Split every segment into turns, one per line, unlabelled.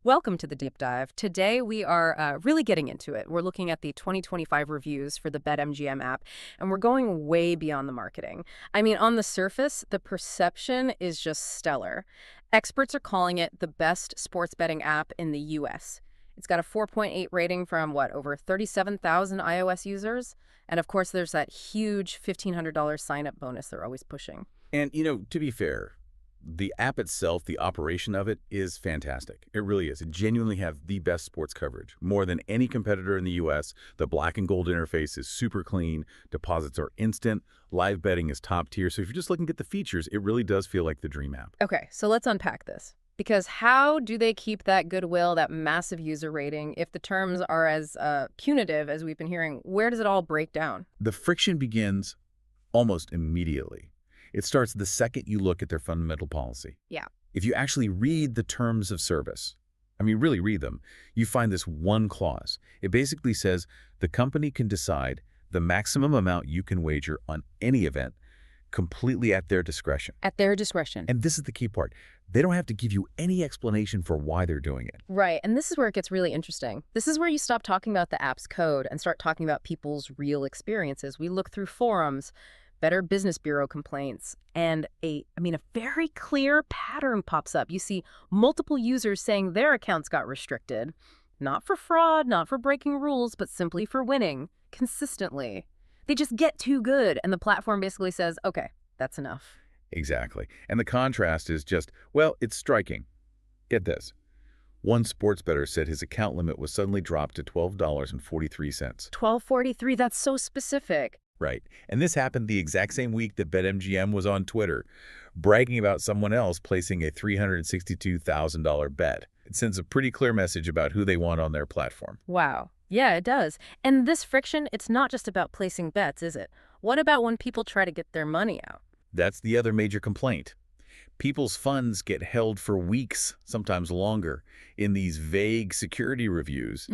Welcome to the deep dive. Today we are really getting into it. We're looking at the 2025 reviews for the BetMGM app, and we're going way beyond the marketing. I mean, on the surface, the perception is just stellar. Experts are calling it the best sports betting app in the US. It's got a 4.8 rating from, over 37,000 iOS users? And of course, there's that huge $1,500 sign-up bonus they're always pushing.
And, to be fair, the app itself, the operation of it is fantastic. It really is. It genuinely have the best sports coverage. More than any competitor in the U.S., the black and gold interface is super clean. Deposits are instant. Live betting is top tier. So if you're just looking at the features, it really does feel like the dream app.
Okay, so let's unpack this. Because how do they keep that goodwill, that massive user rating, if the terms are as punitive as we've been hearing? Where does it all break down?
The friction begins almost immediately. It starts the second you look at their fundamental policy.
Yeah.
If you actually read the terms of service, really read them, you find this one clause. It basically says the company can decide the maximum amount you can wager on any event completely at their discretion.
At their discretion.
And this is the key part. They don't have to give you any explanation for why they're doing it.
Right, and this is where it gets really interesting. This is where you stop talking about the app's code and start talking about people's real experiences. We look through forums, Better Business Bureau complaints, and a very clear pattern pops up. You see multiple users saying their accounts got restricted, not for fraud, not for breaking rules, but simply for winning consistently. They just get too good, and the platform basically says, okay, that's enough.
Exactly. And the contrast is just, it's striking. Get this. One sports bettor said his account limit was suddenly dropped to $12.43.
$12.43, that's so specific.
Right. And this happened the exact same week that BetMGM was on Twitter, bragging about someone else placing a $362,000 bet. It sends a pretty clear message about who they want on their platform.
Wow. Yeah, it does. And this friction, it's not just about placing bets, is it? What about when people try to get their money out?
That's the other major complaint. People's funds get held for weeks, sometimes longer, in these vague security reviews.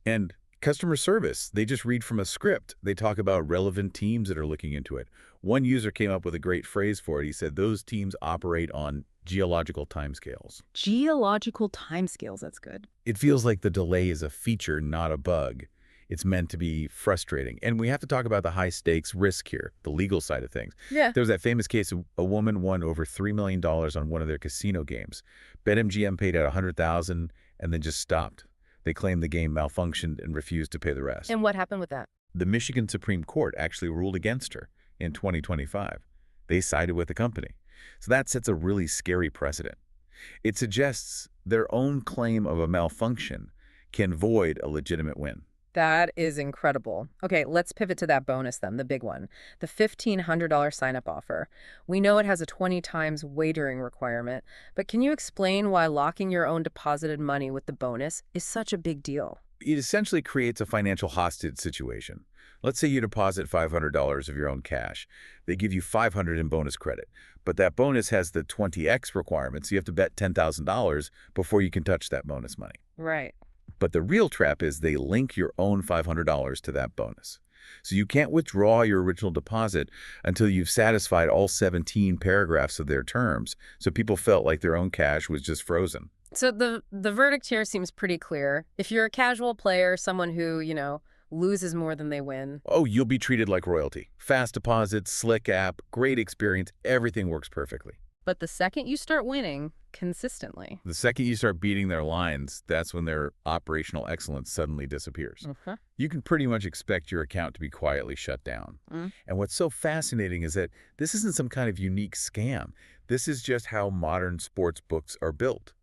And customer service, they just read from a script. They talk about relevant teams that are looking into it. One user came up with a great phrase for it. He said those teams operate on geological timescales.
Geological timescales, that's good.
It feels like the delay is a feature, not a bug. It's meant to be frustrating. And we have to talk about the high-stakes risk here, the legal side of things.
Yeah.
There was that famous case of a woman won over $3 million on one of their casino games. BetMGM paid out $100,000 and then just stopped. They claimed the game malfunctioned and refused to pay the rest.
And what happened with that?
The Michigan Supreme Court actually ruled against her in 2025. They sided with the company. So that sets a really scary precedent. It suggests their own claim of a malfunction can void a legitimate win.
That is incredible. Okay, let's pivot to that bonus then, the big one, the $1,500 sign-up offer. We know it has a 20 times wagering requirement, but can you explain why locking your own deposited money with the bonus is such a big deal?
It essentially creates a financial hostage situation. Let's say you deposit $500 of your own cash. They give you $500 in bonus credit, but that bonus has the 20x requirement, so you have to bet $10,000 before you can touch that bonus money.
Right.
But the real trap is they link your own $500 to that bonus. So you can't withdraw your original deposit until you've satisfied all 17 paragraphs of their terms. So people felt like their own cash was just frozen.
So the verdict here seems pretty clear. If you're a casual player, someone who, loses more than they win.
Oh, you'll be treated like royalty. Fast deposits, slick app, great experience, everything works perfectly.
But the second you start winning consistently.
The second you start beating their lines, that's when their operational excellence suddenly disappears. You can pretty much expect your account to be quietly shut down. And what's so fascinating is that this isn't some kind of unique scam. This is just how modern sports books are built.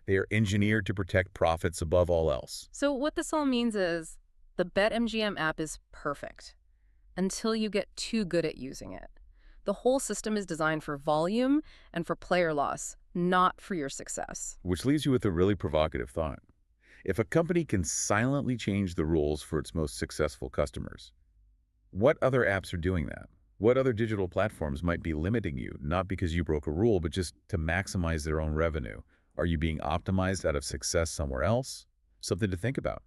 They are engineered to protect profits above all else.
So what this all means is the BetMGM app is perfect until you get too good at using it. The whole system is designed for volume and for player loss, not for your success.
Which leaves you with a really provocative thought. If a company can silently change the rules for its most successful customers, what other apps are doing that? What other digital platforms might be limiting you, not because you broke a rule, but just to maximize their own revenue? Are you being optimized out of success somewhere else? Something to think about.